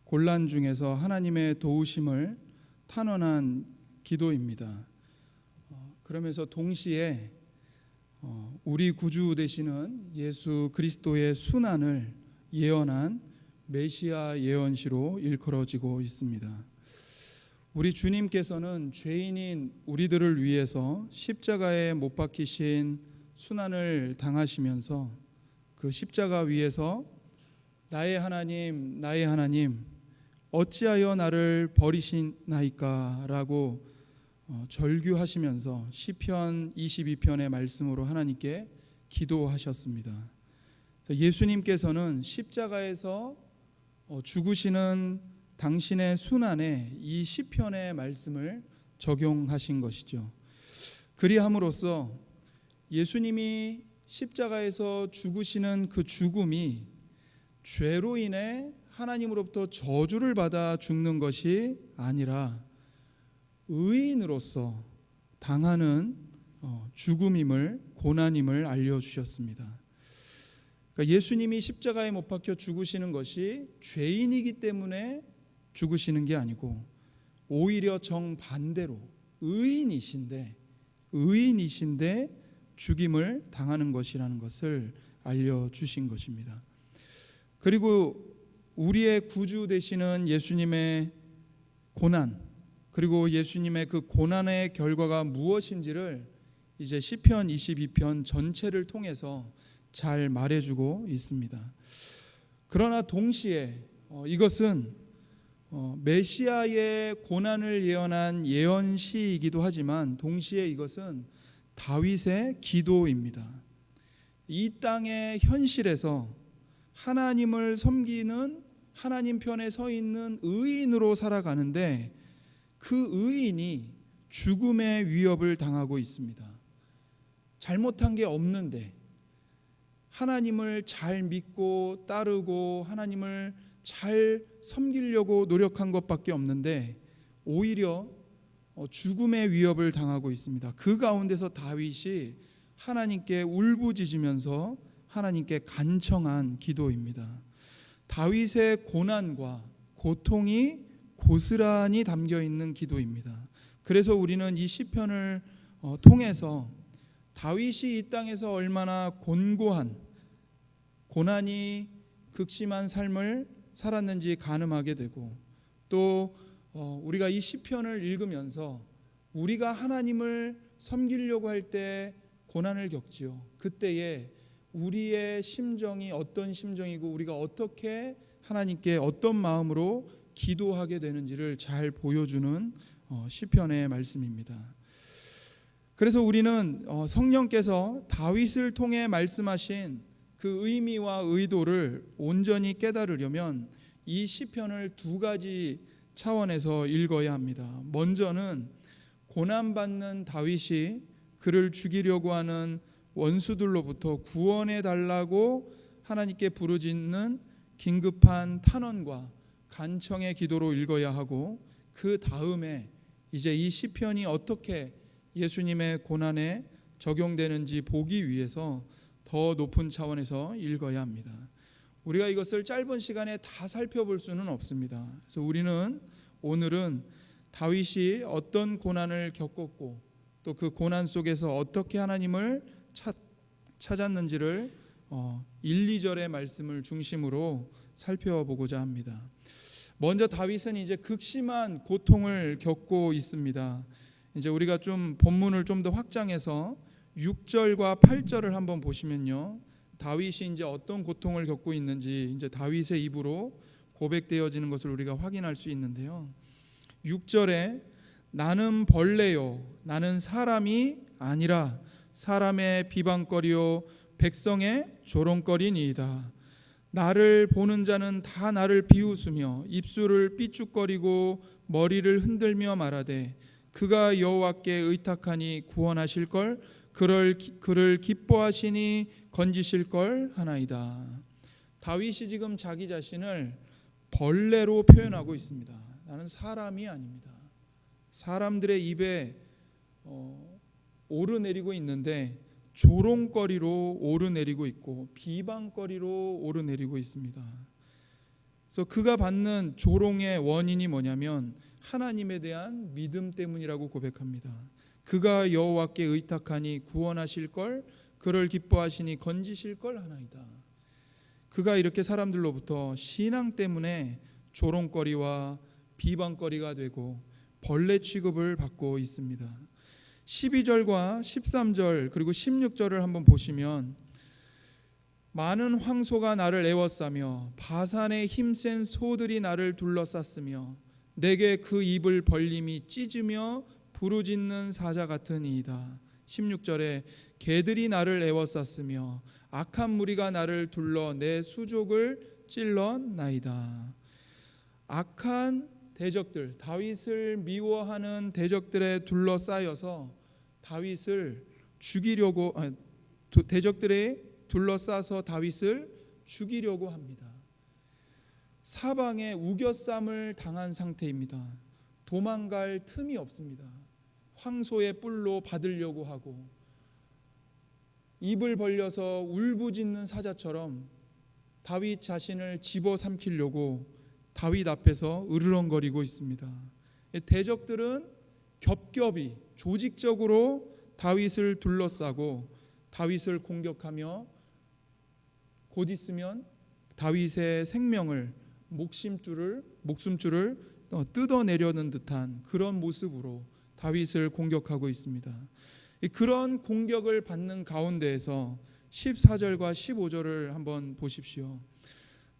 곤란 중에서 하나님의 도우심을 탄원한 기도입니다. 그러면서 동시에 우리 구주 되시는 예수 그리스도의 순환을 예언한 메시아 예언시로 일컬어지고 있습니다. 우리 주님께서는 죄인인 우리들을 위해서 십자가에 못 박히신 순환을 당하시면서 그 십자가 위에서 나의 하나님, 나의 하나님, 어찌하여 나를 버리시나이까 라고 절규하시면서 시편 22편의 말씀으로 하나님께 기도하셨습니다. 예수님께서는 십자가에서 죽으시는 당신의 순환에 이 시편의 말씀을 적용하신 것이죠. 그리함으로써 예수님이 십자가에서 죽으시는 그 죽음이 죄로 인해 하나님으로부터 저주를 받아 죽는 것이 아니라 의인으로서 당하는 죽음임을, 고난임을 알려주셨습니다. 그러니까 예수님이 십자가에 못 박혀 죽으시는 것이 죄인이기 때문에 죽으시는 게 아니고 오히려 정반대로 의인이신데 죽임을 당하는 것이라는 것을 알려주신 것입니다. 그리고 우리의 구주 되시는 예수님의 고난, 그리고 예수님의 그 고난의 결과가 무엇인지를 이제 시편 22편 전체를 통해서 잘 말해주고 있습니다. 그러나 동시에 이것은 메시아의 고난을 예언한 예언시이기도 하지만 동시에 이것은 다윗의 기도입니다. 이 땅의 현실에서 하나님을 섬기는, 하나님 편에 서 있는 의인으로 살아가는데 그 의인이 죽음의 위협을 당하고 있습니다. 잘못한 게 없는데 하나님을 잘 믿고 따르고 하나님을 잘 섬기려고 노력한 것밖에 없는데 오히려 죽음의 위협을 당하고 있습니다. 그 가운데서 다윗이 하나님께 울부짖으면서 하나님께 간청한 기도입니다. 다윗의 고난과 고통이 고스란히 담겨 있는 기도입니다. 그래서 우리는 이 시편을 통해서 다윗이 이 땅에서 얼마나 곤고한 고난이 극심한 삶을 살았는지 가늠하게 되고 또 우리가 이 시편을 읽으면서 우리가 하나님을 섬기려고 할 때 고난을 겪지요. 그때에 우리의 심정이 어떤 심정이고 우리가 어떻게 하나님께 어떤 마음으로 기도하게 되는지를 잘 보여주는 시편의 말씀입니다. 그래서 우리는 성령께서 다윗을 통해 말씀하신 그 의미와 의도를 온전히 깨달으려면 이 시편을 두 가지 차원에서 읽어야 합니다. 먼저는 고난받는 다윗이 그를 죽이려고 하는 원수들로부터 구원해 달라고 하나님께 부르짖는 긴급한 탄원과 간청의 기도로 읽어야 하고 그 다음에 이제 이 시편이 어떻게 예수님의 고난에 적용되는지 보기 위해서 더 높은 차원에서 읽어야 합니다. 우리가 이것을 짧은 시간에 다 살펴볼 수는 없습니다. 그래서 우리는 오늘은 다윗이 어떤 고난을 겪었고 또 그 고난 속에서 어떻게 하나님을 찾았는지를 1, 2절의 말씀을 중심으로 살펴보고자 합니다. 먼저 다윗은 이제 극심한 고통을 겪고 있습니다. 이제 우리가 좀 본문을 좀 더 확장해서 6절과 8절을 한번 보시면요, 다윗이 이제 어떤 고통을 겪고 있는지 이제 다윗의 입으로 고백되어지는 것을 우리가 확인할 수 있는데요. 6절에 나는 벌레요 나는 사람이 아니라 사람의 비방거리요 백성의 조롱거리니이다. 나를 보는 자는 다 나를 비웃으며 입술을 삐죽거리고 머리를 흔들며 말하되 그가 여호와께 의탁하니 구원하실걸 그를 기뻐하시니 건지실걸 하나이다. 다윗이 지금 자기 자신을 벌레로 표현하고 있습니다. 나는 사람이 아닙니다. 사람들의 입에 오르내리고 있는데 조롱거리로 오르내리고 있고 비방거리로 오르내리고 있습니다. 그래서 그가 받는 조롱의 원인이 뭐냐면 하나님에 대한 믿음 때문이라고 고백합니다. 그가 여호와께 의탁하니 구원하실 걸, 그를 기뻐하시니 건지실 걸 하나이다. 그가 이렇게 사람들로부터 신앙 때문에 조롱거리와 비방거리가 되고 벌레 취급을 받고 있습니다. 12절과 13절 그리고 16절을 한번 보시면 많은 황소가 나를 애워싸며 바산의 힘센 소들이 나를 둘러쌌으며 내게 그 입을 벌림이 찢으며 부르짖는 사자 같으니이다. 16절에 개들이 나를 애워쌌으며 악한 무리가 나를 둘러 내 수족을 찔렀나이다. 악한 대적들, 다윗을 미워하는 대적들에 둘러싸여서 다윗을 죽이려고, 대적들에 둘러싸서 다윗을 죽이려고 합니다. 사방에 우겨쌈을 당한 상태입니다. 도망갈 틈이 없습니다. 황소의 뿔로 받으려고 하고 입을 벌려서 울부짖는 사자처럼 다윗 자신을 집어삼키려고 다윗 앞에서 으르렁거리고 있습니다. 대적들은 겹겹이 조직적으로 다윗을 둘러싸고 다윗을 공격하며 곧 있으면 다윗의 생명을 목숨줄을 뜯어내려는 듯한 그런 모습으로 다윗을 공격하고 있습니다. 그런 공격을 받는 가운데에서 14절과 15절을 한번 보십시오.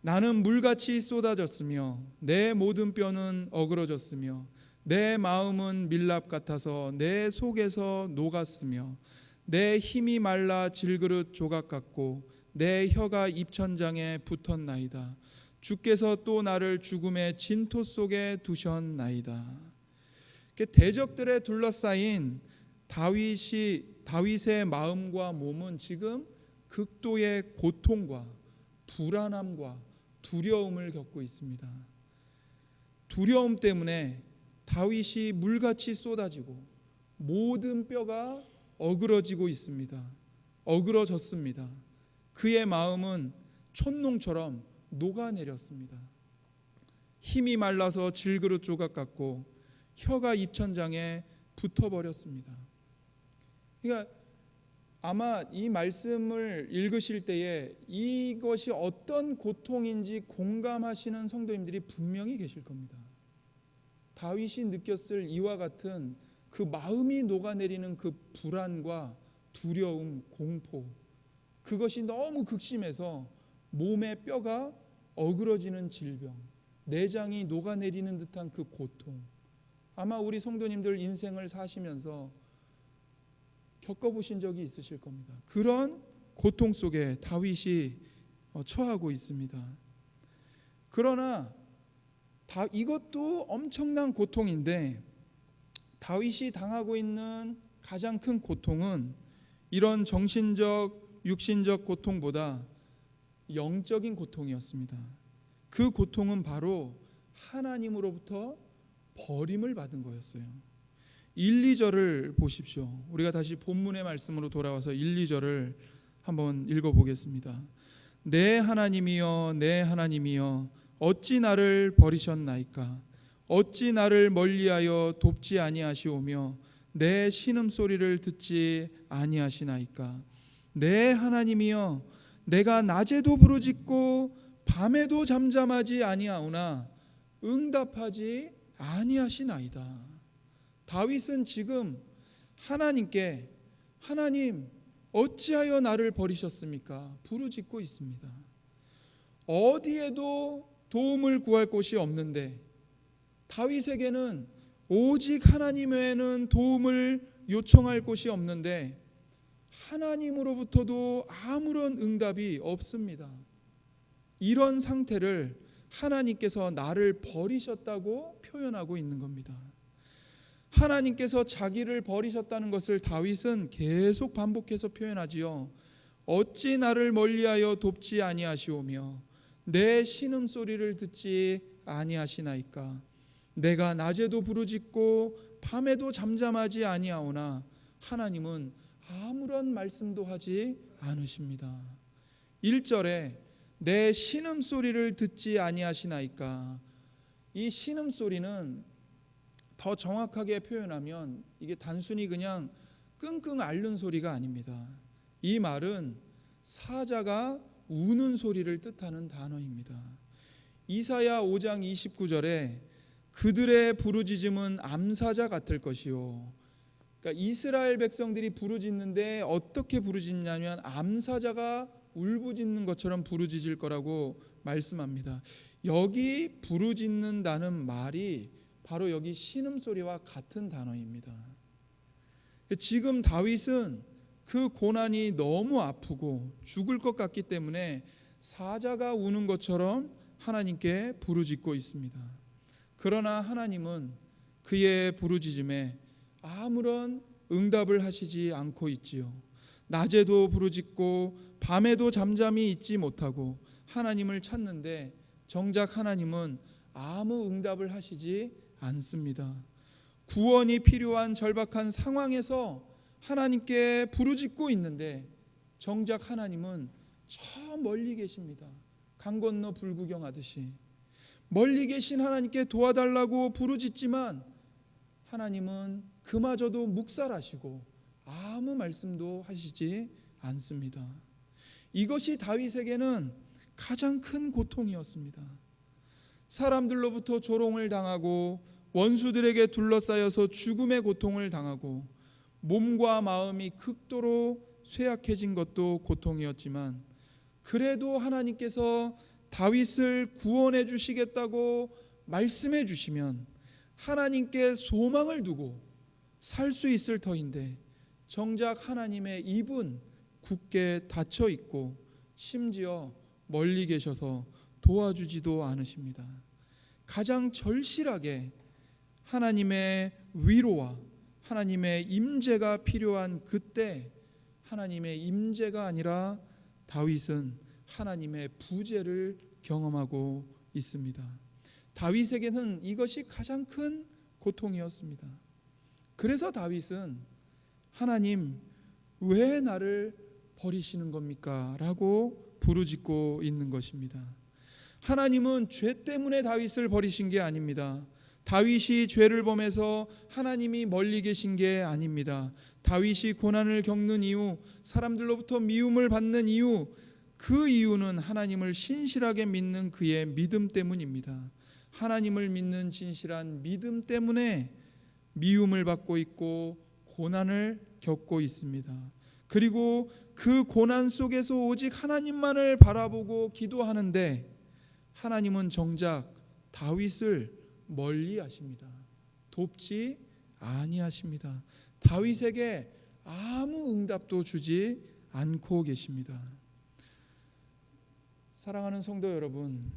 나는 물같이 쏟아졌으며 내 모든 뼈는 어그러졌으며 내 마음은 밀랍 같아서 내 속에서 녹았으며 내 힘이 말라 질그릇 조각 같고 내 혀가 입천장에 붙었나이다. 주께서 또 나를 죽음의 진토 속에 두셨나이다. 대적들에 둘러싸인 다윗의 마음과 몸은 지금 극도의 고통과 불안함과 두려움을 겪고 있습니다. 두려움 때문에 다윗이 물같이 쏟아지고 모든 뼈가 어그러지고 있습니다. 어그러졌습니다. 그의 마음은 촛농처럼 녹아내렸습니다. 힘이 말라서 질그릇 조각 같고 혀가 입천장에 붙어버렸습니다. 그러니까 아마 이 말씀을 읽으실 때에 이것이 어떤 고통인지 공감하시는 성도님들이 분명히 계실 겁니다. 다윗이 느꼈을 이와 같은 그 마음이 녹아내리는 그 불안과 두려움, 공포, 그것이 너무 극심해서 몸의 뼈가 어그러지는 질병, 내장이 녹아내리는 듯한 그 고통, 아마 우리 성도님들 인생을 사시면서 겪어보신 적이 있으실 겁니다. 그런 고통 속에 다윗이 처하고 있습니다. 그러나 이것도 엄청난 고통인데 다윗이 당하고 있는 가장 큰 고통은 이런 정신적, 육신적 고통보다 영적인 고통이었습니다. 그 고통은 바로 하나님으로부터 버림을 받은 거였어요. 1, 2절을 보십시오. 우리가 다시 본문의 말씀으로 돌아와서 1, 2절을 한번 읽어보겠습니다. 내 하나님이여 내 하나님이여 어찌 나를 버리셨나이까. 어찌 나를 멀리하여 돕지 아니하시오며 내 신음소리를 듣지 아니하시나이까. 내 하나님이여 내가 낮에도 부르짖고 밤에도 잠잠하지 아니하오나 응답하지 아니하시나이다. 다윗은 지금 하나님께 하나님 어찌하여 나를 버리셨습니까? 부르짖고 있습니다. 어디에도 도움을 구할 곳이 없는데 다윗에게는 오직 하나님 외에는 도움을 요청할 곳이 없는데 하나님으로부터도 아무런 응답이 없습니다. 이런 상태를 하나님께서 나를 버리셨다고 표현하고 있는 겁니다. 하나님께서 자기를 버리셨다는 것을 다윗은 계속 반복해서 표현하지요. 어찌 나를 멀리하여 돕지 아니하시오며 내 신음소리를 듣지 아니하시나이까. 내가 낮에도 부르짖고 밤에도 잠잠하지 아니하오나 하나님은 아무런 말씀도 하지 않으십니다. 1절에 내 신음소리를 듣지 아니하시나이까. 이 신음소리는 더 정확하게 표현하면 이게 단순히 그냥 끙끙 앓는 소리가 아닙니다. 이 말은 사자가 우는 소리를 뜻하는 단어입니다. 이사야 5장 29절에 그들의 부르짖음은 암사자 같을 것이요. 그러니까 이스라엘 백성들이 부르짖는데 어떻게 부르짖냐면 암사자가 울부짖는 것처럼 부르짖을 거라고 말씀합니다. 여기 부르짖는다는 말이 바로 여기 신음소리와 같은 단어입니다. 지금 다윗은 그 고난이 너무 아프고 죽을 것 같기 때문에 사자가 우는 것처럼 하나님께 부르짖고 있습니다. 그러나 하나님은 그의 부르짖음에 아무런 응답을 하시지 않고 있지요. 낮에도 부르짖고 밤에도 잠잠히 있지 못하고 하나님을 찾는데 정작 하나님은 아무 응답을 하시지 않습니다. 구원이 필요한 절박한 상황에서 하나님께 부르짖고 있는데 정작 하나님은 저 멀리 계십니다. 강 건너 불구경하듯이 멀리 계신 하나님께 도와달라고 부르짖지만 하나님은 그마저도 묵살하시고 아무 말씀도 하시지 않습니다. 이것이 다윗에게는 가장 큰 고통이었습니다. 사람들로부터 조롱을 당하고 원수들에게 둘러싸여서 죽음의 고통을 당하고 몸과 마음이 극도로 쇠약해진 것도 고통이었지만 그래도 하나님께서 다윗을 구원해 주시겠다고 말씀해 주시면 하나님께 소망을 두고 살 수 있을 터인데 정작 하나님의 입은 굳게 닫혀 있고 심지어 멀리 계셔서 도와주지도 않으십니다. 가장 절실하게 하나님의 위로와 하나님의 임재가 필요한 그때 하나님의 임재가 아니라 다윗은 하나님의 부재를 경험하고 있습니다. 다윗에게는 이것이 가장 큰 고통이었습니다. 그래서 다윗은 하나님 왜 나를 버리시는 겁니까? 라고 부르짖고 있는 것입니다. 하나님은 죄 때문에 다윗을 버리신 게 아닙니다. 다윗이 죄를 범해서 하나님이 멀리 계신 게 아닙니다. 다윗이 고난을 겪는 이유, 사람들로부터 미움을 받는 이유, 그 이유는 하나님을 신실하게 믿는 그의 믿음 때문입니다. 하나님을 믿는 진실한 믿음 때문에 미움을 받고 있고 고난을 겪고 있습니다. 그리고 그 고난 속에서 오직 하나님만을 바라보고 기도하는데 하나님은 정작 다윗을 멀리 하십니다. 돕지 아니하십니다. 다윗에게 아무 응답도 주지 않고 계십니다. 사랑하는 성도 여러분,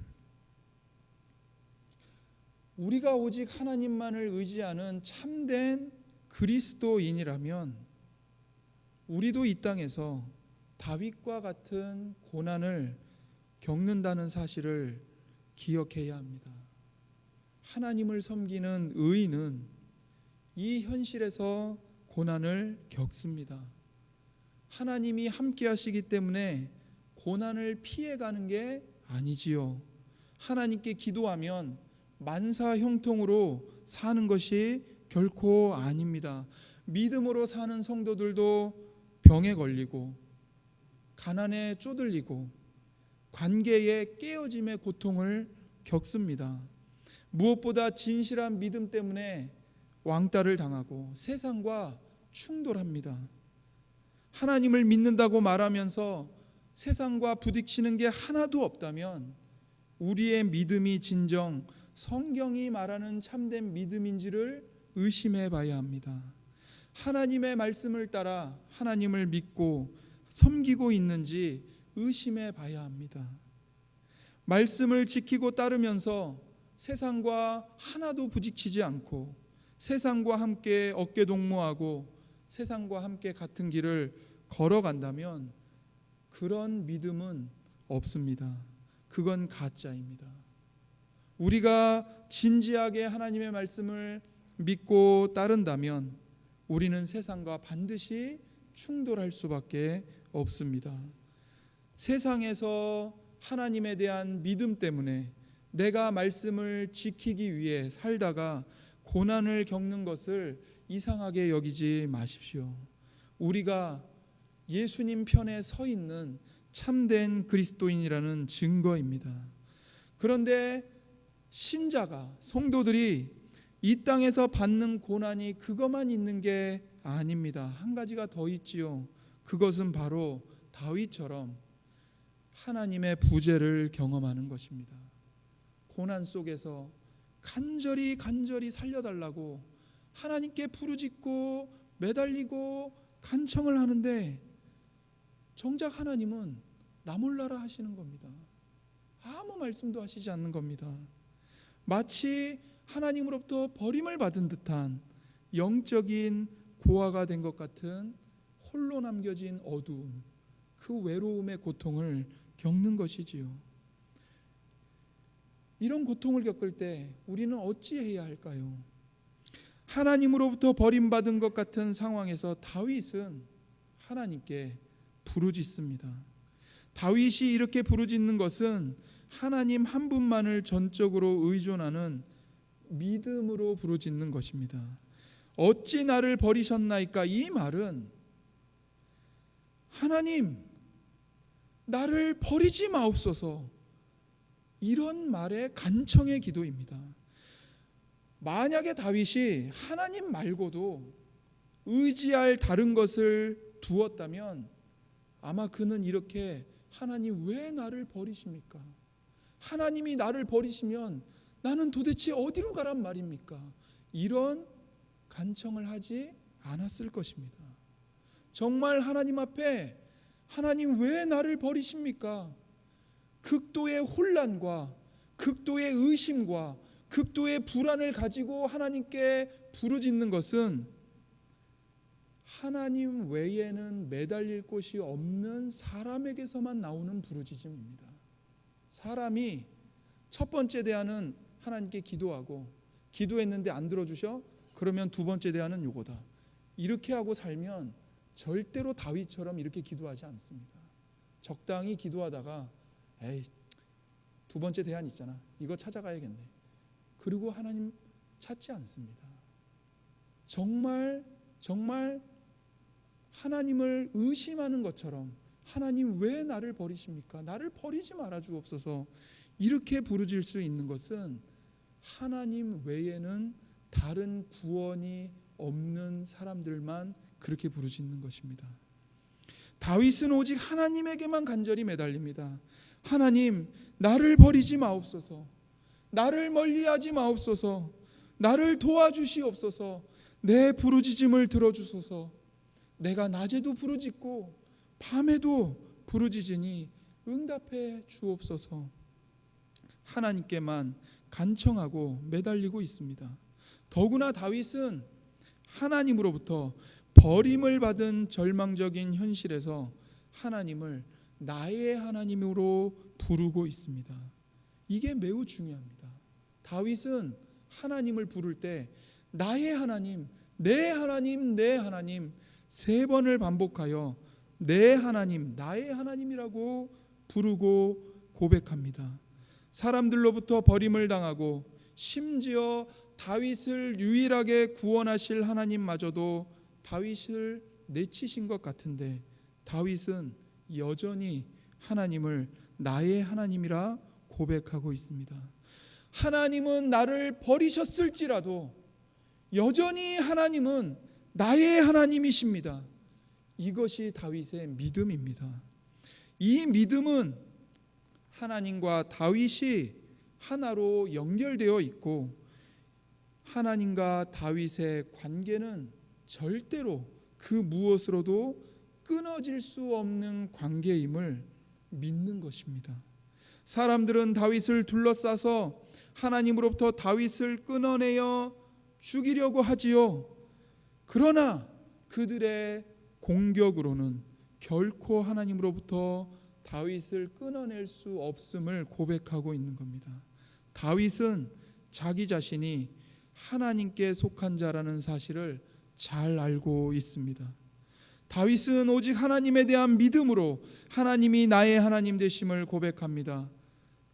우리가 오직 하나님만을 의지하는 참된 그리스도인이라면 우리도 이 땅에서 다윗과 같은 고난을 겪는다는 사실을 기억해야 합니다. 하나님을 섬기는 의인은 이 현실에서 고난을 겪습니다. 하나님이 함께 하시기 때문에 고난을 피해가는 게 아니지요. 하나님께 기도하면 만사형통으로 사는 것이 결코 아닙니다. 믿음으로 사는 성도들도 병에 걸리고 가난에 쪼들리고 관계의 깨어짐의 고통을 겪습니다. 무엇보다 진실한 믿음 때문에 왕따를 당하고 세상과 충돌합니다. 하나님을 믿는다고 말하면서 세상과 부딪히는 게 하나도 없다면 우리의 믿음이 진정 성경이 말하는 참된 믿음인지를 의심해 봐야 합니다. 하나님의 말씀을 따라 하나님을 믿고 섬기고 있는지 의심해 봐야 합니다. 말씀을 지키고 따르면서 세상과 하나도 부딪히지 않고 세상과 함께 어깨동무하고 세상과 함께 같은 길을 걸어간다면 그런 믿음은 없습니다. 그건 가짜입니다. 우리가 진지하게 하나님의 말씀을 믿고 따른다면 우리는 세상과 반드시 충돌할 수밖에 없습니다. 세상에서 하나님에 대한 믿음 때문에 내가 말씀을 지키기 위해 살다가 고난을 겪는 것을 이상하게 여기지 마십시오. 우리가 예수님 편에 서 있는 참된 그리스도인이라는 증거입니다. 그런데 신자가, 성도들이 이 땅에서 받는 고난이 그것만 있는 게 아닙니다. 한 가지가 더 있지요. 그것은 바로 다윗처럼 하나님의 부재를 경험하는 것입니다. 고난 속에서 간절히 살려달라고 하나님께 부르짖고 매달리고 간청을 하는데 정작 하나님은 나 몰라라 하시는 겁니다. 아무 말씀도 하시지 않는 겁니다. 마치 하나님으로부터 버림을 받은 듯한 영적인 고아가 된 것 같은 홀로 남겨진 어두움, 그 외로움의 고통을 겪는 것이지요. 이런 고통을 겪을 때 우리는 어찌해야 할까요? 하나님으로부터 버림받은 것 같은 상황에서 다윗은 하나님께 부르짖습니다. 다윗이 이렇게 부르짖는 것은 하나님 한 분만을 전적으로 의존하는 믿음으로 부르짖는 것입니다. 어찌 나를 버리셨나이까? 이 말은 하나님 나를 버리지 마옵소서, 이런 말의 간청의 기도입니다. 만약에 다윗이 하나님 말고도 의지할 다른 것을 두었다면 아마 그는 이렇게 하나님 왜 나를 버리십니까? 하나님이 나를 버리시면 나는 도대체 어디로 가란 말입니까? 이런 간청을 하지 않았을 것입니다. 정말 하나님 앞에 하나님 왜 나를 버리십니까? 극도의 혼란과 극도의 의심과 극도의 불안을 가지고 하나님께 부르짖는 것은 하나님 외에는 매달릴 곳이 없는 사람에게서만 나오는 부르짖음입니다. 사람이 첫 번째 대안은 하나님께 기도하고 기도했는데 안 들어주셔? 그러면 두 번째 대안은 요거다. 이렇게 하고 살면 절대로 다윗처럼 이렇게 기도하지 않습니다. 적당히 기도하다가 에이 두 번째 대안 있잖아, 이거 찾아가야겠네. 그리고 하나님 찾지 않습니다. 정말 하나님을 의심하는 것처럼 하나님 왜 나를 버리십니까? 나를 버리지 말아 주옵소서, 이렇게 부르짖을 수 있는 것은 하나님 외에는 다른 구원이 없는 사람들만 그렇게 부르짖는 것입니다. 다윗은 오직 하나님에게만 간절히 매달립니다. 하나님 나를 버리지 마옵소서, 나를 멀리하지 마옵소서, 나를 도와주시옵소서, 내 부르짖음을 들어주소서. 내가 낮에도 부르짖고 밤에도 부르짖으니 응답해 주옵소서. 하나님께만 간청하고 매달리고 있습니다. 더구나 다윗은 하나님으로부터 버림을 받은 절망적인 현실에서 하나님을 나의 하나님으로 부르고 있습니다. 이게 매우 중요합니다. 다윗은 하나님을 부를 때 나의 하나님, 내 하나님, 내 하나님 세 번을 반복하여 내 하나님, 나의 하나님이라고 부르고 고백합니다. 사람들로부터 버림을 당하고 심지어 다윗을 유일하게 구원하실 하나님마저도 다윗을 내치신 것 같은데 다윗은 여전히 하나님을 나의 하나님이라 고백하고 있습니다. 하나님은 나를 버리셨을지라도 여전히 하나님은 나의 하나님이십니다. 이것이 다윗의 믿음입니다. 이 믿음은 하나님과 다윗이 하나로 연결되어 있고 하나님과 다윗의 관계는 절대로 그 무엇으로도 끊어질 수 없는 관계임을 믿는 것입니다. 사람들은 다윗을 둘러싸서 하나님으로부터 다윗을 끊어내어 죽이려고 하지요. 그러나 그들의 공격으로는 결코 하나님으로부터 다윗을 끊어낼 수 없음을 고백하고 있는 겁니다. 다윗은 자기 자신이 하나님께 속한 자라는 사실을 잘 알고 있습니다. 다윗은 오직 하나님에 대한 믿음으로 하나님이 나의 하나님 되심을 고백합니다.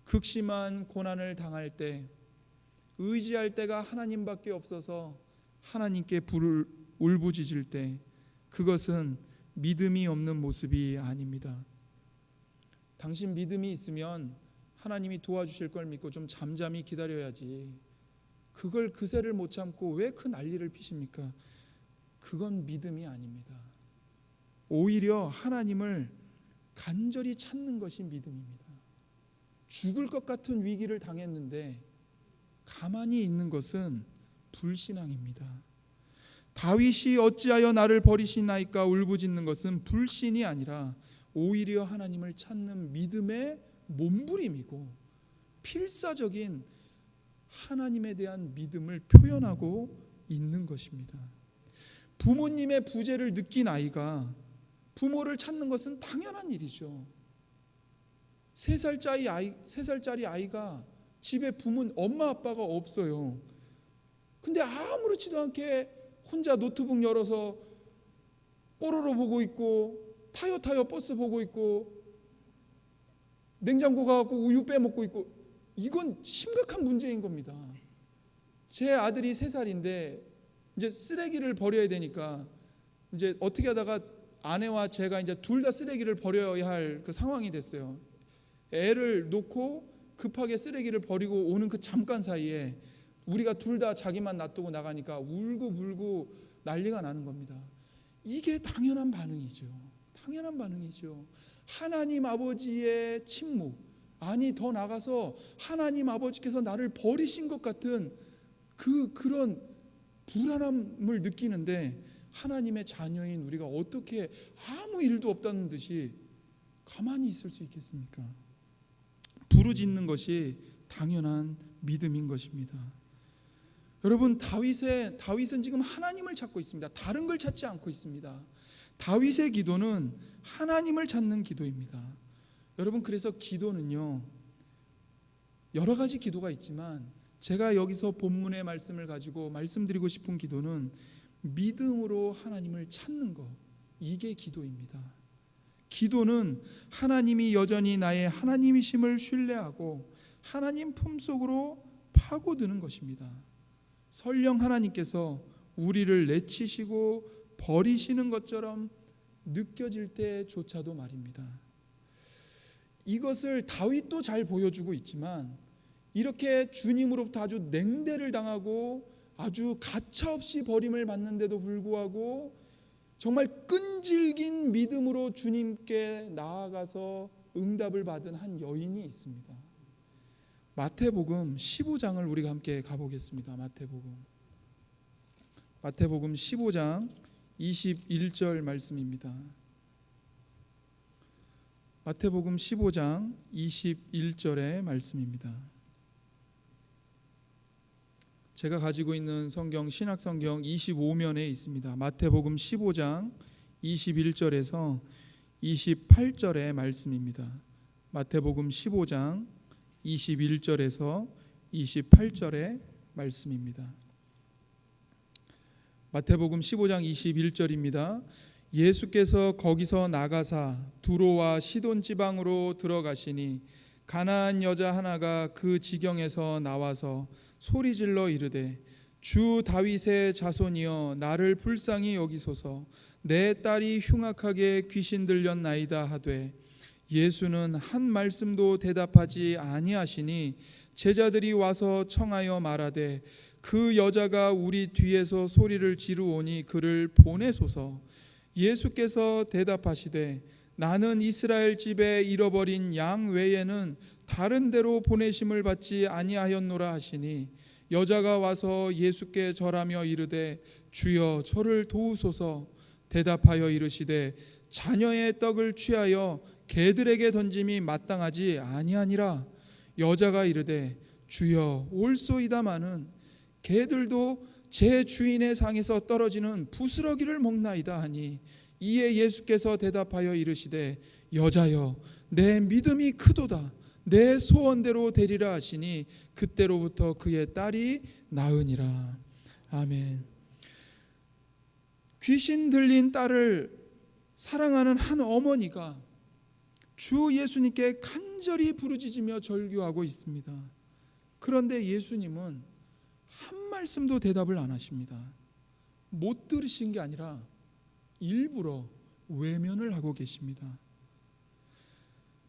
극심한 고난을 당할 때, 의지할 때가 하나님밖에 없어서 하나님께 울부짖을 때, 그것은 믿음이 없는 모습이 아닙니다. 당신 믿음이 있으면 하나님이 도와주실 걸 믿고 좀 잠잠히 기다려야지, 그걸 그새를 못 참고 왜 그 난리를 피십니까? 그건 믿음이 아닙니다. 오히려 하나님을 간절히 찾는 것이 믿음입니다. 죽을 것 같은 위기를 당했는데 가만히 있는 것은 불신앙입니다. 다윗이 어찌하여 나를 버리시나이까 울부짖는 것은 불신이 아니라 오히려 하나님을 찾는 믿음의 몸부림이고 필사적인 하나님에 대한 믿음을 표현하고 있는 것입니다. 부모님의 부재를 느낀 아이가 부모를 찾는 것은 당연한 일이죠. 3살짜리 아이가 집에 엄마 아빠가 없어요. 근데 아무렇지도 않게 혼자 노트북 열어서 뽀로로 보고 있고 타요 버스 보고 있고 냉장고 가갖고 우유 빼먹고 있고, 이건 심각한 문제인 겁니다. 제 아들이 3살인데 이제 쓰레기를 버려야 되니까 이제 어떻게 하다가 아내와 제가 이제 둘 다 쓰레기를 버려야 할 그 상황이 됐어요. 애를 놓고 급하게 쓰레기를 버리고 오는 그 잠깐 사이에 우리가 둘 다 자기만 놔두고 나가니까 울고 불고 난리가 나는 겁니다. 이게 당연한 반응이죠. 당연한 반응이죠. 하나님 아버지의 침묵, 아니 더 나가서 하나님 아버지께서 나를 버리신 것 같은 그런 불안함을 느끼는데, 하나님의 자녀인 우리가 어떻게 아무 일도 없다는 듯이 가만히 있을 수 있겠습니까? 부르짖는 것이 당연한 믿음인 것입니다. 여러분, 다윗은 지금 하나님을 찾고 있습니다. 다른 걸 찾지 않고 있습니다. 다윗의 기도는 하나님을 찾는 기도입니다. 여러분, 그래서 기도는요, 여러 가지 기도가 있지만 제가 여기서 본문의 말씀을 가지고 말씀드리고 싶은 기도는 믿음으로 하나님을 찾는 것, 이게 기도입니다. 기도는 하나님이 여전히 나의 하나님이심을 신뢰하고 하나님 품속으로 파고드는 것입니다. 설령 하나님께서 우리를 내치시고 버리시는 것처럼 느껴질 때조차도 말입니다. 이것을 다윗도 잘 보여주고 있지만, 이렇게 주님으로부터 아주 냉대를 당하고 아주 가차없이 버림을 받는데도 불구하고 정말 끈질긴 믿음으로 주님께 나아가서 응답을 받은 한 여인이 있습니다. 마태복음 15장을 우리가 함께 가보겠습니다. 마태복음 15장 21절 말씀입니다. 마태복음 15장 21절의 말씀입니다. 제가 가지고 있는 성경, 신약성경 25면에 있습니다. 마태복음 15장 21절에서 28절의 말씀입니다. 마태복음 15장 21절에서 28절의 말씀입니다. 마태복음 15장 21절입니다. 예수께서 거기서 나가사 두로와 시돈 지방으로 들어가시니 가나안 여자 하나가 그 지경에서 나와서 소리질러 이르되, 주 다윗의 자손이여 나를 불쌍히 여기소서, 내 딸이 흉악하게 귀신 들렸나이다 하되, 예수는 한 말씀도 대답하지 아니하시니 제자들이 와서 청하여 말하되, 그 여자가 우리 뒤에서 소리를 지르오니 그를 보내소서. 예수께서 대답하시되, 나는 이스라엘 집에 잃어버린 양 외에는 다른 데로 보내심을 받지 아니하였노라 하시니, 여자가 와서 예수께 절하며 이르되, 주여 저를 도우소서. 대답하여 이르시되, 자녀의 떡을 취하여 개들에게 던짐이 마땅하지 아니하니라. 여자가 이르되, 주여 올소이다마는 개들도 제 주인의 상에서 떨어지는 부스러기를 먹나이다 하니, 이에 예수께서 대답하여 이르시되, 여자여 내 믿음이 크도다, 내 소원대로 되리라 하시니 그때로부터 그의 딸이 나으니라. 아멘. 귀신 들린 딸을 사랑하는 한 어머니가 주 예수님께 간절히 부르짖으며 절규하고 있습니다. 그런데 예수님은 한 말씀도 대답을 안 하십니다. 못 들으신 게 아니라 일부러 외면을 하고 계십니다.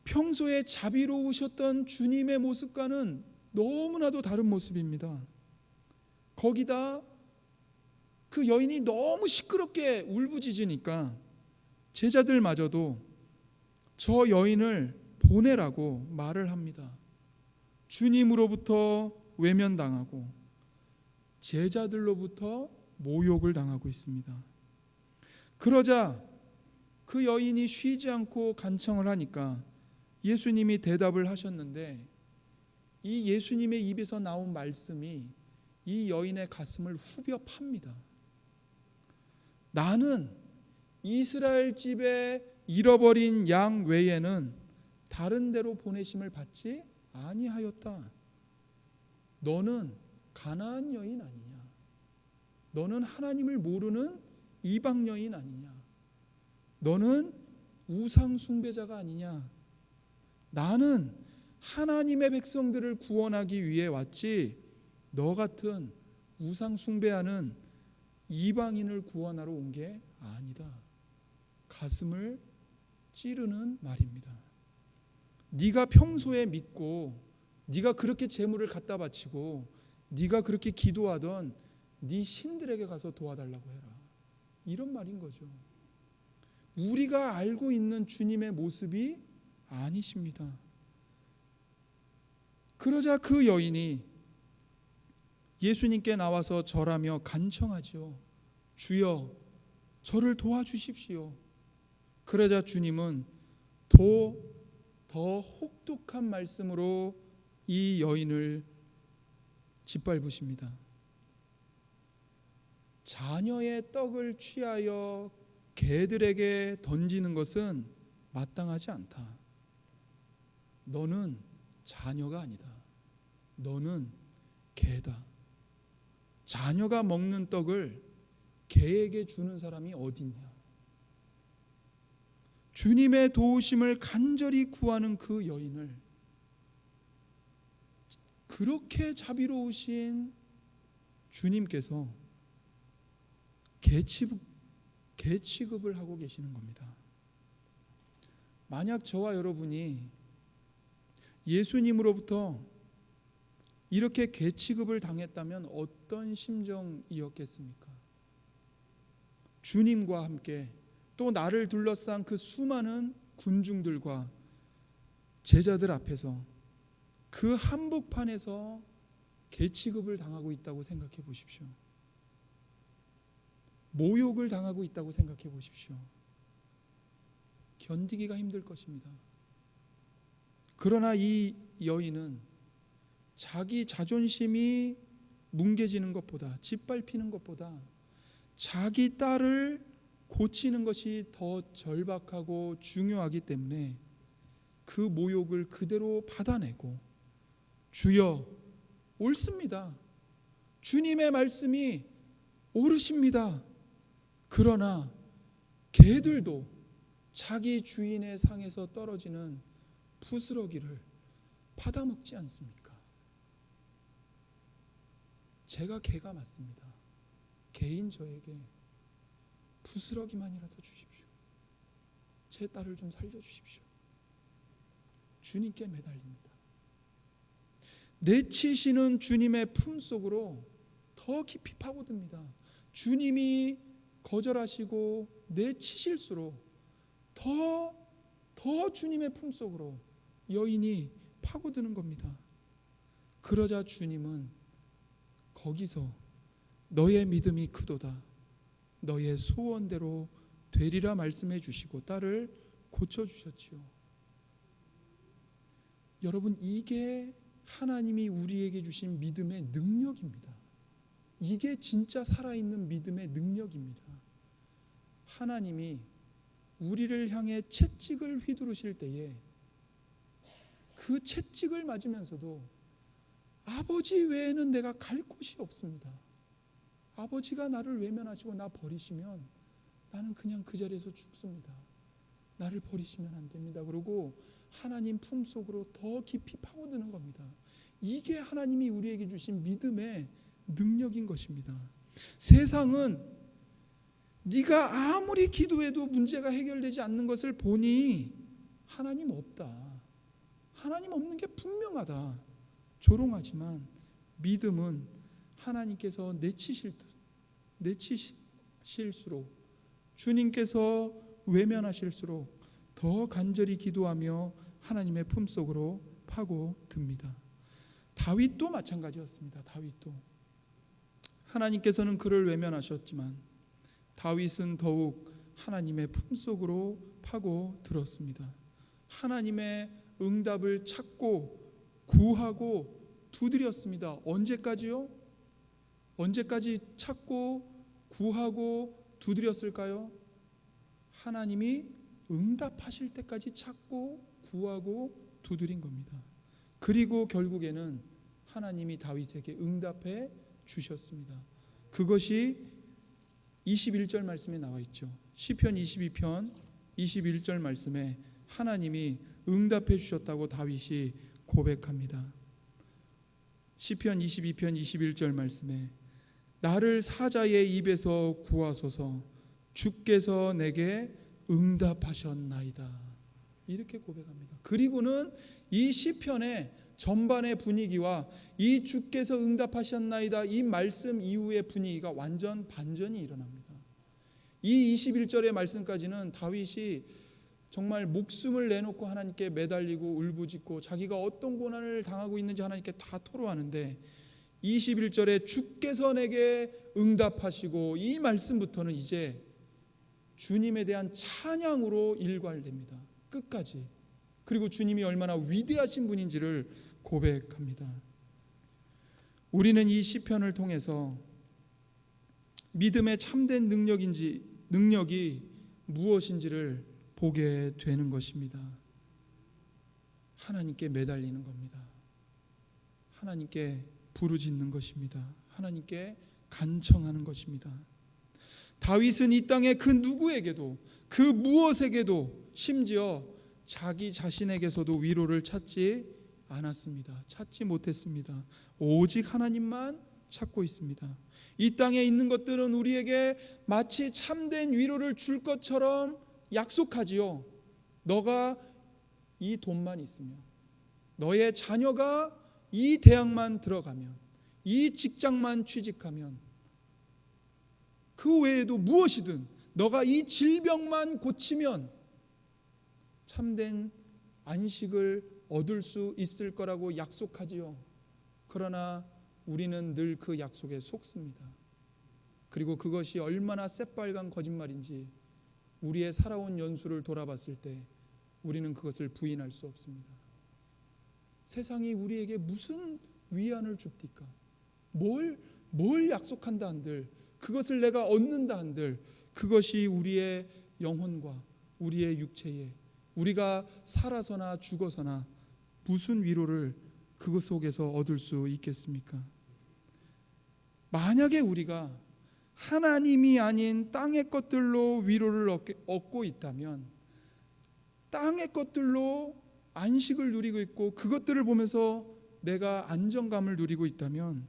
평소에 자비로우셨던 주님의 모습과는 너무나도 다른 모습입니다. 거기다 그 여인이 너무 시끄럽게 울부짖으니까 제자들마저도 저 여인을 보내라고 말을 합니다. 주님으로부터 외면당하고 제자들로부터 모욕을 당하고 있습니다. 그러자 그 여인이 쉬지 않고 간청을 하니까 예수님이 대답을 하셨는데, 이 예수님의 입에서 나온 말씀이 이 여인의 가슴을 후벼 팝니다. 나는 이스라엘 집에 잃어버린 양 외에는 다른 데로 보내심을 받지 아니하였다. 너는 가나안 여인 아니냐? 너는 하나님을 모르는 이방 여인 아니냐? 너는 우상 숭배자가 아니냐? 나는 하나님의 백성들을 구원하기 위해 왔지 너 같은 우상 숭배하는 이방인을 구원하러 온 게 아니다. 가슴을 찌르는 말입니다. 네가 평소에 믿고 네가 그렇게 재물을 갖다 바치고 네가 그렇게 기도하던 네 신들에게 가서 도와달라고 해라. 이런 말인 거죠. 우리가 알고 있는 주님의 모습이 아니십니다. 그러자 그 여인이 예수님께 나와서 절하며 간청하지요. 주여, 저를 도와주십시오. 그러자 주님은 더 혹독한 말씀으로 이 여인을 짓밟으십니다. 자녀의 떡을 취하여 개들에게 던지는 것은 마땅하지 않다. 너는 자녀가 아니다. 너는 개다. 자녀가 먹는 떡을 개에게 주는 사람이 어딨냐? 주님의 도우심을 간절히 구하는 그 여인을 그렇게 자비로우신 주님께서 개취급을 하고 계시는 겁니다. 만약 저와 여러분이 예수님으로부터 이렇게 개취급을 당했다면 어떤 심정이었겠습니까? 주님과 함께 또 나를 둘러싼 그 수많은 군중들과 제자들 앞에서 그 한복판에서 개취급을 당하고 있다고 생각해 보십시오. 모욕을 당하고 있다고 생각해 보십시오. 견디기가 힘들 것입니다. 그러나 이 여인은 자기 자존심이 뭉개지는 것보다, 짓밟히는 것보다 자기 딸을 고치는 것이 더 절박하고 중요하기 때문에 그 모욕을 그대로 받아내고, 주여, 옳습니다. 주님의 말씀이 옳으십니다. 그러나 개들도 자기 주인의 상에서 떨어지는 부스러기를 받아먹지 않습니까? 제가 개가 맞습니다. 개인 저에게 부스러기만이라도 주십시오. 제 딸을 좀 살려주십시오. 주님께 매달립니다. 내치시는 주님의 품속으로 더 깊이 파고듭니다. 주님이 거절하시고 내치실수록 더 주님의 품속으로 여인이 파고드는 겁니다. 그러자 주님은 거기서 너의 믿음이 크도다, 너의 소원대로 되리라 말씀해 주시고 딸을 고쳐주셨지요. 여러분, 이게 하나님이 우리에게 주신 믿음의 능력입니다. 이게 진짜 살아있는 믿음의 능력입니다. 하나님이 우리를 향해 채찍을 휘두르실 때에 그 채찍을 맞으면서도 아버지 외에는 내가 갈 곳이 없습니다. 아버지가 나를 외면하시고 나 버리시면 나는 그냥 그 자리에서 죽습니다. 나를 버리시면 안 됩니다. 그러고 하나님 품속으로 더 깊이 파고드는 겁니다. 이게 하나님이 우리에게 주신 믿음의 능력인 것입니다. 세상은 네가 아무리 기도해도 문제가 해결되지 않는 것을 보니 하나님 없다, 하나님 없는 게 분명하다, 조롱하지만 믿음은 하나님께서 내치실수록, 주님께서 외면하실수록 더 간절히 기도하며 하나님의 품속으로 파고듭니다. 다윗도 마찬가지였습니다. 다윗도 하나님께서는 그를 외면하셨지만 다윗은 더욱 하나님의 품속으로 파고들었습니다. 하나님의 응답을 찾고 구하고 두드렸습니다. 언제까지요? 언제까지 찾고 구하고 두드렸을까요? 하나님이 응답하실 때까지 찾고 구하고 두드린 겁니다. 그리고 결국에는 하나님이 다윗에게 응답해 주셨습니다. 그것이 21절 말씀에 나와 있죠. 시편 22편 21절 말씀에 하나님이 응답해 주셨다고 다윗이 고백합니다. 시편 22편 21절 말씀에 나를 사자의 입에서 구하소서, 주께서 내게 응답하셨나이다, 이렇게 고백합니다. 그리고는 이 시편의 전반의 분위기와 이 주께서 응답하셨나이다 이 말씀 이후의 분위기가 완전 반전이 일어납니다. 이 21절의 말씀까지는 다윗이 정말 목숨을 내놓고 하나님께 매달리고 울부짖고 자기가 어떤 고난을 당하고 있는지 하나님께 다 토로하는데 21절에 주께서 내게 응답하시고 이 말씀부터는 이제 주님에 대한 찬양으로 일괄됩니다. 끝까지. 그리고 주님이 얼마나 위대하신 분인지를 고백합니다. 우리는 이 시편을 통해서 믿음의 참된 능력이 무엇인지를 보게 되는 것입니다. 하나님께 매달리는 겁니다. 하나님께 부르짖는 것입니다. 하나님께 간청하는 것입니다. 다윗은 이 땅의 그 누구에게도, 그 무엇에게도, 심지어 자기 자신에게서도 위로를 찾지 않았습니다. 찾지 못했습니다. 오직 하나님만 찾고 있습니다. 이 땅에 있는 것들은 우리에게 마치 참된 위로를 줄 것처럼 약속하지요. 너가 이 돈만 있으면, 너의 자녀가 이 대학만 들어가면, 이 직장만 취직하면, 그 외에도 무엇이든 너가 이 질병만 고치면 참된 안식을 얻을 수 있을 거라고 약속하지요. 그러나 우리는 늘 그 약속에 속습니다. 그리고 그것이 얼마나 새빨간 거짓말인지 우리의 살아온 연수를 돌아봤을 때 우리는 그것을 부인할 수 없습니다. 세상이 우리에게 무슨 위안을 줍니까? 뭘 약속한다 한들, 그것을 내가 얻는다 한들, 그것이 우리의 영혼과 우리의 육체에, 우리가 살아서나 죽어서나 무슨 위로를 그것 속에서 얻을 수 있겠습니까? 만약에 우리가 하나님이 아닌 땅의 것들로 위로를 얻고 있다면, 땅의 것들로 안식을 누리고 있고 그것들을 보면서 내가 안정감을 누리고 있다면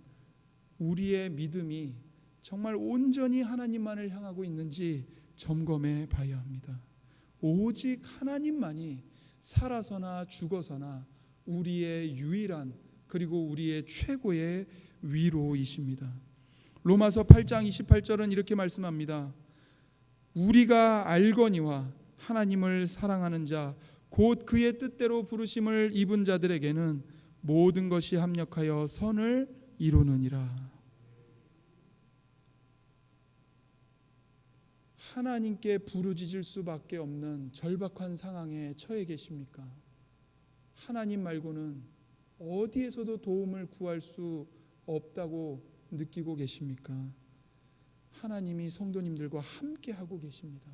우리의 믿음이 정말 온전히 하나님만을 향하고 있는지 점검해 봐야 합니다. 오직 하나님만이 살아서나 죽어서나 우리의 유일한, 그리고 우리의 최고의 위로이십니다. 로마서 8장 28절은 이렇게 말씀합니다. 우리가 알거니와 하나님을 사랑하는 자 곧 그의 뜻대로 부르심을 입은 자들에게는 모든 것이 합력하여 선을 이루느니라. 하나님께 부르짖을 수밖에 없는 절박한 상황에 처해 계십니까? 하나님 말고는 어디에서도 도움을 구할 수 없다고 느끼고 계십니까? 하나님이 성도님들과 함께 하고 계십니다.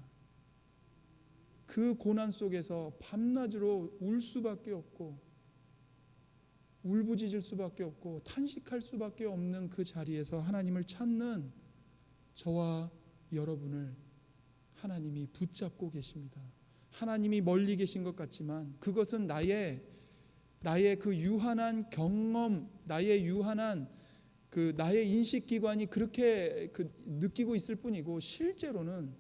그 고난 속에서 밤낮으로 울 수밖에 없고 울부짖을 수밖에 없고 탄식할 수밖에 없는 그 자리에서 하나님을 찾는 저와 여러분을 하나님이 붙잡고 계십니다. 하나님이 멀리 계신 것 같지만 그것은 나의 그 유한한 경험, 나의 유한한 나의 인식기관이 그렇게 느끼고 있을 뿐이고, 실제로는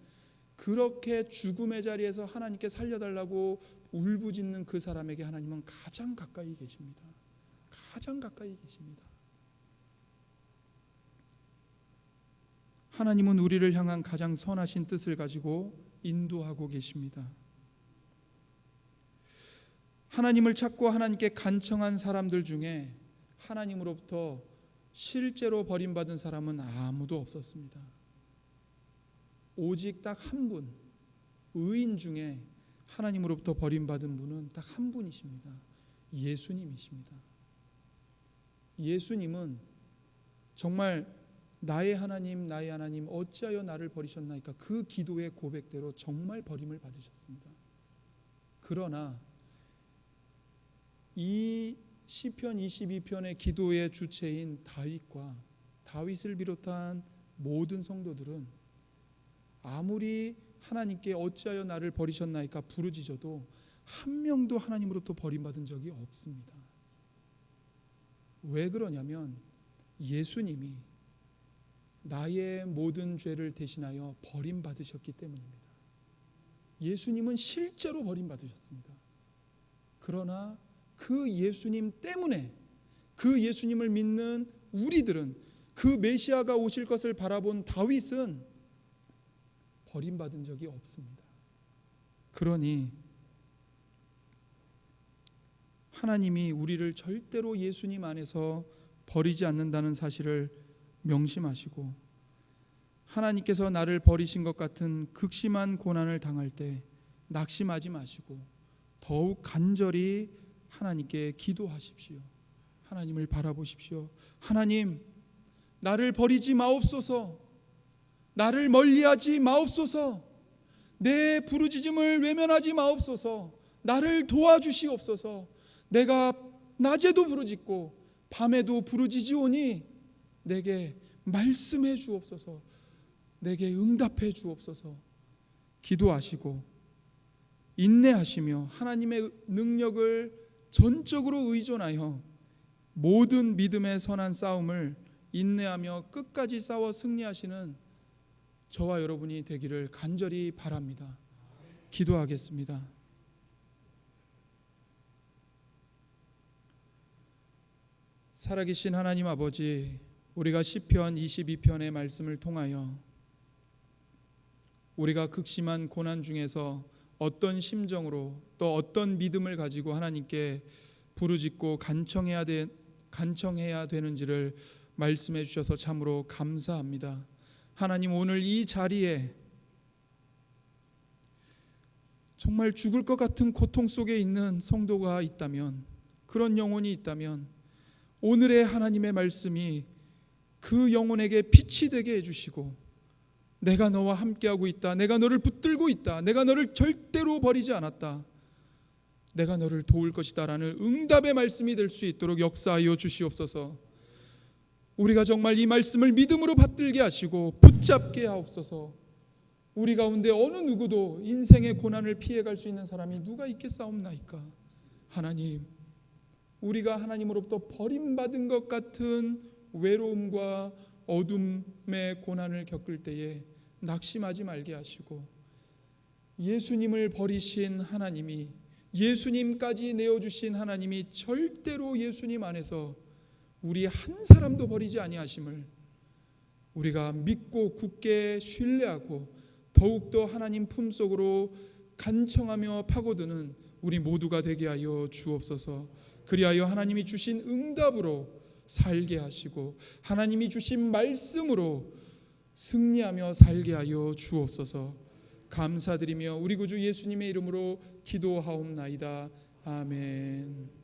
그렇게 죽음의 자리에서 하나님께 살려달라고 울부짖는 그 사람에게 하나님은 가장 가까이 계십니다. 가장 가까이 계십니다. 하나님은 우리를 향한 가장 선하신 뜻을 가지고 인도하고 계십니다. 하나님을 찾고 하나님께 간청한 사람들 중에 하나님으로부터 실제로 버림받은 사람은 아무도 없었습니다. 오직 딱 한 분, 의인 중에 하나님으로부터 버림받은 분은 딱 한 분이십니다. 예수님이십니다. 예수님은 정말 나의 하나님 어찌하여 나를 버리셨나이까, 그 기도의 고백대로 정말 버림을 받으셨습니다. 그러나 이 시편 22편의 기도의 주체인 다윗을 비롯한 모든 성도들은 아무리 하나님께 어찌하여 나를 버리셨나이까 부르짖어도 한 명도 하나님으로부터 버림받은 적이 없습니다. 왜 그러냐면 예수님이 나의 모든 죄를 대신하여 버림받으셨기 때문입니다. 예수님은 실제로 버림받으셨습니다. 그러나 그 예수님 때문에, 그 예수님을 믿는 우리들은, 그 메시아가 오실 것을 바라본 다윗은 버림받은 적이 없습니다. 그러니 하나님이 우리를 절대로 예수님 안에서 버리지 않는다는 사실을 명심하시고, 하나님께서 나를 버리신 것 같은 극심한 고난을 당할 때 낙심하지 마시고 더욱 간절히 하나님께 기도하십시오. 하나님을 바라보십시오. 하나님, 나를 버리지 마옵소서. 나를 멀리하지 마옵소서. 내 부르짖음을 외면하지 마옵소서. 나를 도와주시옵소서. 내가 낮에도 부르짖고 밤에도 부르짖으오니 내게 말씀해 주옵소서. 내게 응답해 주옵소서. 기도하시고 인내하시며 하나님의 능력을 전적으로 의존하여 모든 믿음의 선한 싸움을 인내하며 끝까지 싸워 승리하시는 저와 여러분이 되기를 간절히 바랍니다. 기도하겠습니다. 살아계신 하나님 아버지, 우리가 시편 22편의 말씀을 통하여 우리가 극심한 고난 중에서 어떤 심정으로 또 어떤 믿음을 가지고 하나님께 부르짖고 간청해야 되는지를 말씀해 주셔서 참으로 감사합니다. 하나님, 오늘 이 자리에 정말 죽을 것 같은 고통 속에 있는 성도가 있다면, 그런 영혼이 있다면 오늘의 하나님의 말씀이 그 영혼에게 빛이 되게 해주시고, 내가 너와 함께하고 있다, 내가 너를 붙들고 있다, 내가 너를 절대로 버리지 않았다, 내가 너를 도울 것이다 라는 응답의 말씀이 될 수 있도록 역사하여 주시옵소서. 우리가 정말 이 말씀을 믿음으로 받들게 하시고 붙잡게 하옵소서. 우리 가운데 어느 누구도 인생의 고난을 피해갈 수 있는 사람이 누가 있겠사옵나이까. 하나님, 우리가 하나님으로부터 버림받은 것 같은 외로움과 어둠의 고난을 겪을 때에 낙심하지 말게 하시고, 예수님을 버리신 하나님이, 예수님까지 내어주신 하나님이 절대로 예수님 안에서 우리 한 사람도 버리지 아니하심을 우리가 믿고 굳게 신뢰하고 더욱더 하나님 품속으로 간청하며 파고드는 우리 모두가 되게 하여 주옵소서. 그리하여 하나님이 주신 응답으로 살게 하시고 하나님이 주신 말씀으로 승리하며 살게 하여 주옵소서. 감사드리며 우리 구주 예수님의 이름으로 기도하옵나이다. 아멘.